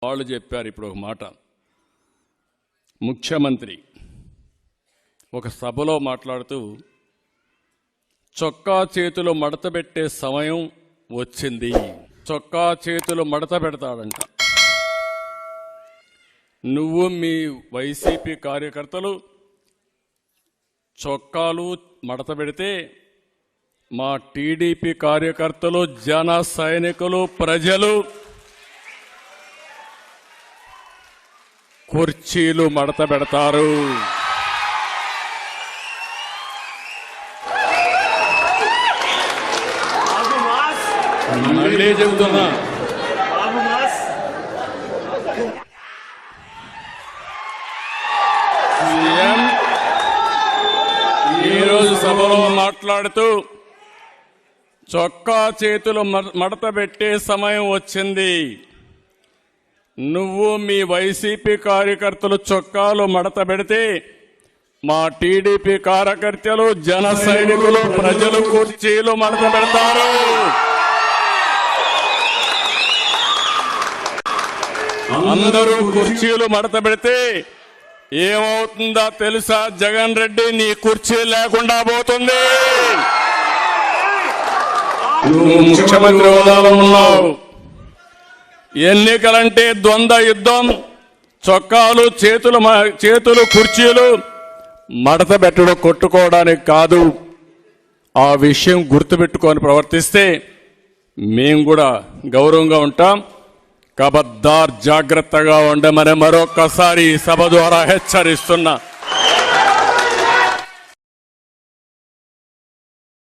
వాళ్ళు చెప్పారు ఇప్పుడు ఒక మాట. ముఖ్యమంత్రి ఒక సభలో మాట్లాడుతూ చొక్కా చేతులు మడత పెట్టే సమయం వచ్చింది. చొక్కా చేతులు మడత పెడతాడంట. నువ్వు మీ వైసీపీ కార్యకర్తలు చొక్కాలు మడత పెడితే మా టీడీపీ కార్యకర్తలు, జన సైనికులు, ప్రజలు కుర్చీలు మడత పెడతారు. మళ్ళీ చెబుతున్నా, సీఎం ఈరోజు సభలో మాట్లాడుతూ చొక్కా చేతులు మడత పెట్టే సమయం వచ్చింది. నువ్వు మీ వైసీపీ కార్యకర్తలు చొక్కాలు మడత పెడితే మా టీడీపీ కార్యకర్తలు, జన సైనికులు, ప్రజలు కుర్చీలు మడత పెడతారు. అందరూ కుర్చీలు మడత పెడితే ఏమవుతుందో తెలుసా? జగన్ రెడ్డి నీ కుర్చీ లేకుండా పోతుంది. నువ్వు ముఖ్యమంత్రి హోదాలో ఉన్నావు. ఎన్నికలంటే ద్వంద్వ యుద్ధం. చొక్కాలు, చేతులు కుర్చీలు మడత పెట్టడం కొట్టుకోవడానికి కాదు. ఆ విషయం గుర్తుపెట్టుకొని ప్రవర్తిస్తే మేము కూడా గౌరవంగా ఉంటాం. కబద్దార్, జాగ్రత్తగా ఉండమని మరొక్కసారి సభ ద్వారా హెచ్చరిస్తున్నా.